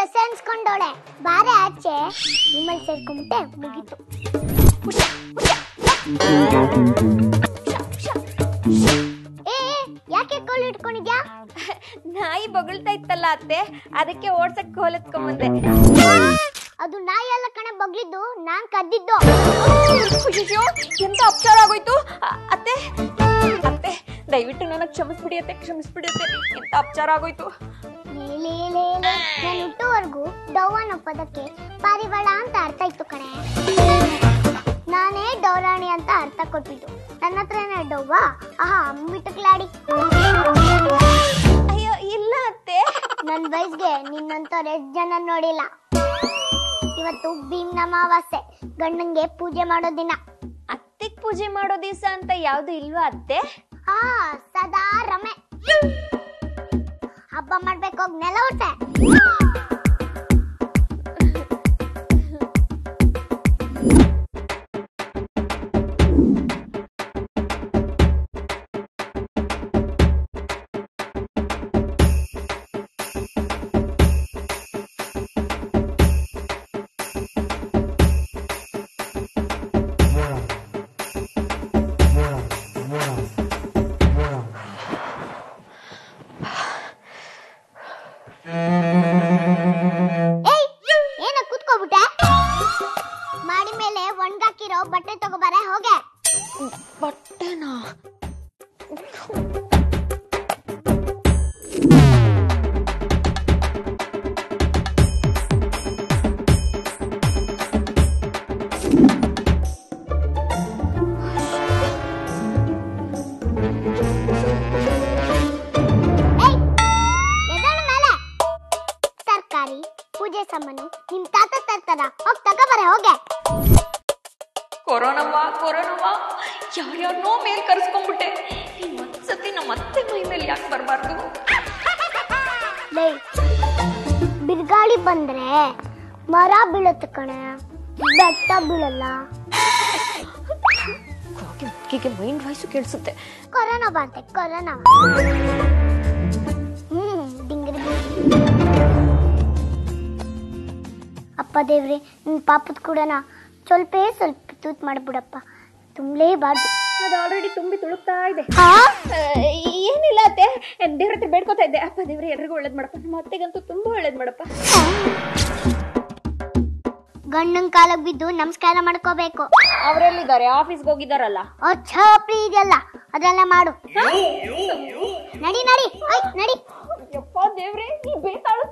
ಸಸ್ಯ ಅನ್ಸ್ಕೊಂಡೋಳೆ. ಬಾರೆ ಆಚೆ, ನಿಮ್ಮಲ್ಲಿ ಸೇರ್ಕೊಂಬಿಟ್ಟೆ ಮುಗೀತು. ಯಾಕೆ ಕೋಲ್ ಇಟ್ಕೊಂಡಿದ್ಯಾ? ನಾಯಿ ಬೊಗಳ್ತಾ ಇತ್ತಲ್ಲ ಅತ್ತೆ, ಅದಕ್ಕೆ ಓಡ್ಸಕ್ ಕೋಲ್ ಎತ್ಕೊಂಬಂದೆ. ಅದು ನಾಯಿ ಎಲ್ಲ ಕಣೆ ಬಗ್ಲಿದ್ದು, ನಾನ್ ಕದ್ದಿದ್ದು. ಎಂತ ಅಪಚಾರ ಆಗೋಯ್ತು ಅತ್ತೆ. ಅತ್ತೆ ದಯವಿಟ್ಟು ನನಗೆ ಕ್ಷಮಿಸ್ಬಿಡಿ ಅತ್ತೆ, ಕ್ಷಮಿಸ್ಬಿಡಿ ಅತ್ತೆ, ಎಂತ ಅಪಚಾರ ಆಗೋಯ್ತು. ನಾನು ಹುಟ್ಟುವರೆಗೂ ಡೌ ಅನ್ನೋ ಪದಕ್ಕೆ ಪಾರಿವಾಳ ಅಂತ ಅರ್ಥ ಇತ್ತು ಕಣೆ. ನಾನೇ ಡೌರಾಣಿ ಅಂತ ಅರ್ಥ ಕೊಟ್ಟಿದ್ದು. ನನ್ನ ಹತ್ರನೇ ಡೌವಾ? ಆಹಾ ಅಂಬಿಟಕ್ಲಾಡಿ. ಅಯ್ಯೋ ಇಲ್ಲ ಅತ್ತೆ, ನನ್ ವಯಸ್ಸಿಗೆ ನಿನ್ನಂತವ್ರು ಎಷ್ಟು ಜನ ನೋಡಿಲ್ಲ. ಇವತ್ತು ಭೀಮ್ನ ಅಮಾವಾಸ್ಯೆ, ಗಂಡಂಗೆ ಪೂಜೆ ಮಾಡೋ ದಿನ. ಅತ್ತೆಗ್ ಪೂಜೆ ಮಾಡೋ ದಿವಸ ಅಂತ ಯಾವ್ದು ಇಲ್ವಾ ಅತ್ತೆ? ಸದಾ ರಮೆ. ಹಬ್ಬ ಮಾಡ್ಬೇಕು, ನೆಲ ಊಟ. ಮಾಡಿ ಮೇಲೆ ಒಣಗಾಕಿರೋ ಬಟ್ಟೆ ತಗೋಬಾರೆ ಹೋಗೆ. ಬಟ್ಟೆನಾ? ತರಕಾರಿ, ಪೂಜೆ ಸಾಮಾನು ನಿಮ್ ತಾತ ತರ್ತಾರ, ಹೋಗ್ ತಗೋಬಾರೆ ಹೋಗೆ. ಕೊರೋನವ್ವ ಕೊರೋನವ್ವ, ಯಾರ್ಯಾರನೋ ಮೇಲ್ ಕರ್ಸ್ಕೊಂಡ್ಬಿಟ್ಟೆ. ಒಂದ್ಸತಿ ನಮ್ಮ ಅತ್ತೆ ಮೈ ಮೇಲೆ ಯಾಕೆ ಬರಬಾರ್ದು? ಬಿರುಗಾಳಿ ಬಂದ್ರೆ ಮರ ಬೀಳುತ್ತೆ ಕಣೆ, ಬೆಟ್ಟ ಬೀಳಲ್ಲ. ಮೈಂಡ್ ವಾಯ್ಸು ಕೇಳಿಸುತ್ತೆ. ಕೊರೋನಾ ಬಂತೆ, ಕೊರೋನಾ. ಡಿಂಗ್ರಿ. ಅಪ್ಪ ದೇವ್ರಿ, ನಿನ್ ಪಾಪದ ಕೂಡನ ಸ್ವಲ್ಪ ತೂತ್ ಮಾಡ್ಬಿಡಪ್ಪ, ತುಂಬಲೇಬಾರ್ದು. ಅದು ಆಲ್ರೆಡಿ ತುಂಬಿ ತುಳುಕ್ತಾ ಇದೆ. ಏನಿಲ್ಲ ಅತ್ತೆ, ದೇವ್ರ ಹತ್ರ ಬೇಡ್ಕೋತಾ ಇದ್ದೆ. ಅಪ್ಪ ದೇವ್ರೆ ಎಲ್ರಿಗೂ ಒಳ್ಳೇದ್ ಮಾಡಪ್ಪ, ನಮ್ಮ ಅತ್ತೆಗಂತೂ ತುಂಬಾ ಒಳ್ಳೇದ್ ಮಾಡಪ್ಪ. ಗಂಡನ್ ಕಾಲಕ್ಕೆ ಬಿದ್ದು ನಮಸ್ಕಾರ ಮಾಡ್ಕೋಬೇಕು. ಅವರೆಲ್ಲಿದ್ದಾರೆ? ಆಫೀಸ್ಗೆ ಹೋಗಿದಾರಲ್ಲ. ಅವ್ರ ಛಾಪ್ರಿ ಇದೆಯಲ್ಲ, ಅದೆಲ್ಲ ಮಾಡು. ನಡಿ ನಡಿ ನಡಿ. ಯಪ್ಪ ದೇವ್ರೆ, ನೀ ಬೇತಾಳು